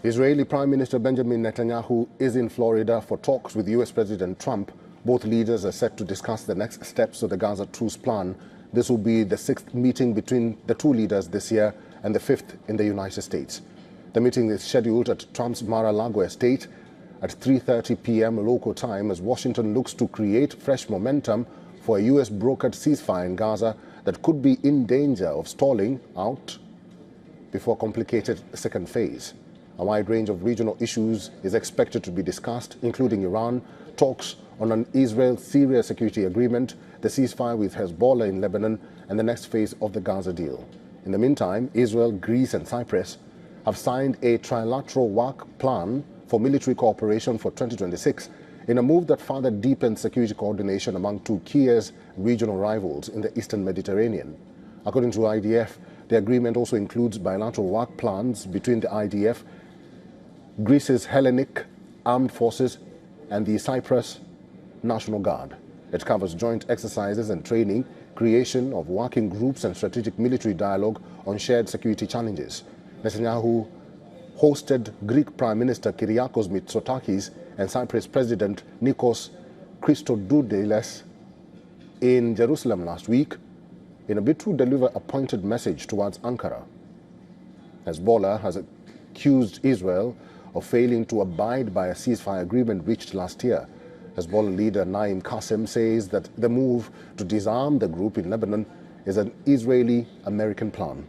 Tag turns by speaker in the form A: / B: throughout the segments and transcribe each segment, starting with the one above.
A: Israeli Prime Minister Benjamin Netanyahu is in Florida for talks with US President Trump. Both leaders are set to discuss the next steps of the Gaza truce plan. This will be the 6th meeting between the two leaders this year and the 5th in the United States. The meeting is scheduled at Trump's Mar-a-Lago estate at 3:30 p.m. local time as Washington looks to create fresh momentum for a US brokered ceasefire in Gaza that could be in danger of stalling out before a complicated second phase. A wide range of regional issues is expected to be discussed, including Iran, talks on an Israel-Syria security agreement, the ceasefire with Hezbollah in Lebanon, and the next phase of the Gaza deal. In the meantime, Israel, Greece, and Cyprus have signed a trilateral work plan for military cooperation for 2026 in a move that further deepens security coordination among two key regional rivals in the Eastern Mediterranean. According to IDF, the agreement also includes bilateral work plans between the IDF, Greece's Hellenic Armed Forces, and the Cyprus National Guard. It covers joint exercises and training, creation of working groups, and strategic military dialogue on shared security challenges. Netanyahu hosted Greek Prime Minister Kyriakos Mitsotakis and Cyprus President Nikos Christodouleides in Jerusalem last week in a bid to deliver a pointed message towards Ankara. Hezbollah has accused Israel of failing to abide by a ceasefire agreement reached last year. Hezbollah leader Naim Qassem says that the move to disarm the group in Lebanon is an Israeli-American plan.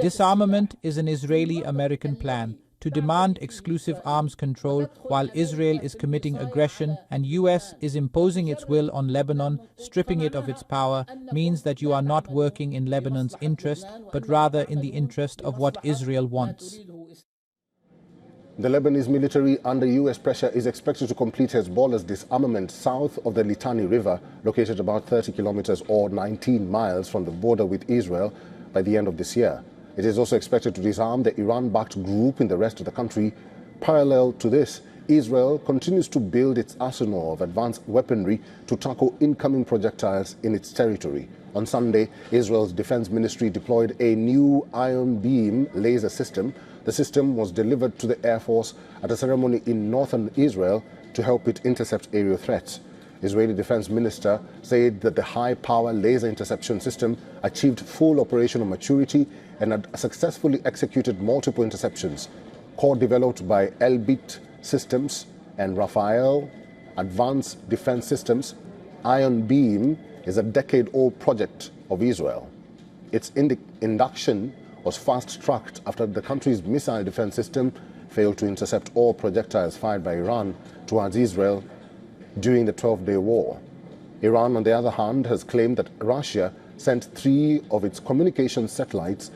B: Disarmament is an Israeli-American plan to demand exclusive arms control while Israel is committing aggression and US is imposing its will on Lebanon, stripping it of its power, means that you are not working in Lebanon's interest, but rather in the interest of what Israel wants.
A: The Lebanese military, under US pressure, is expected to complete Hezbollah's disarmament south of the Litani River, located about 30 kilometers or 19 miles from the border with Israel, by the end of this year. It is also expected to disarm the Iran-backed group in the rest of the country. Parallel to this, Israel continues to build its arsenal of advanced weaponry to tackle incoming projectiles in its territory. On Sunday, Israel's defense ministry deployed a new iron beam laser system. The system was delivered to the Air Force at a ceremony in northern Israel to help it intercept aerial threats. Israeli defense minister said that the high-power laser interception system achieved full operational maturity and had successfully executed multiple interceptions. Core developed by Elbit Systems and Rafael Advanced Defense Systems, Iron Beam is a decade-old project of Israel. Its induction was fast-tracked after the country's missile defense system failed to intercept all projectiles fired by Iran towards Israel during the 12-day war. Iran, on the other hand, has claimed that Russia sent 3 of its communications satellites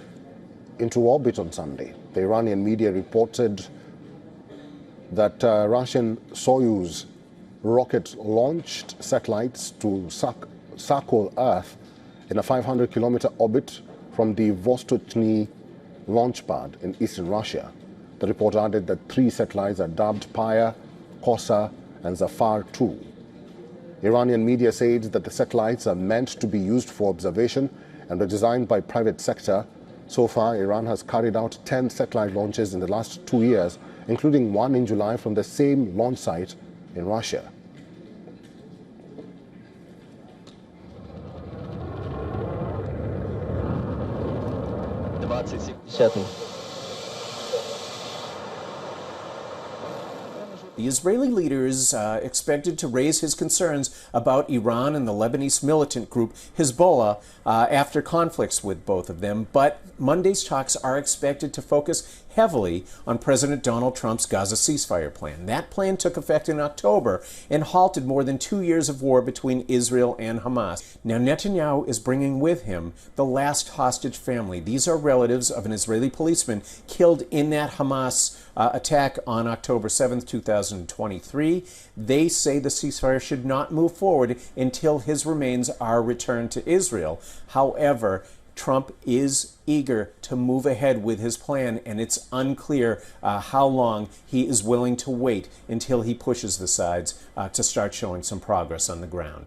A: into orbit on Sunday. The Iranian media reported that Russian Soyuz rocket launched satellites to circle Earth in a 500-kilometer orbit from the Vostochny launch pad in eastern Russia. The report added that 3 satellites are dubbed Paya, Kosa, and Zafar 2. Iranian media said that the satellites are meant to be used for observation and were designed by private sector. So far, Iran has carried out 10 satellite launches in the last 2 years, including one in July from the same launch site in Russia.
C: The Israeli leader is expected to raise his concerns about Iran and the Lebanese militant group Hezbollah after conflicts with both of them. But Monday's talks are expected to focus heavily on President Donald Trump's Gaza ceasefire plan. That plan took effect in October and halted more than 2 years of war between Israel and Hamas. Now, Netanyahu is bringing with him the last hostage family. These are relatives of an Israeli policeman killed in that Hamas attack on October 7th, 2023. They say the ceasefire should not move forward until his remains are returned to Israel. However, Trump is eager to move ahead with his plan, and it's unclear how long he is willing to wait until he pushes the sides to start showing some progress on the ground.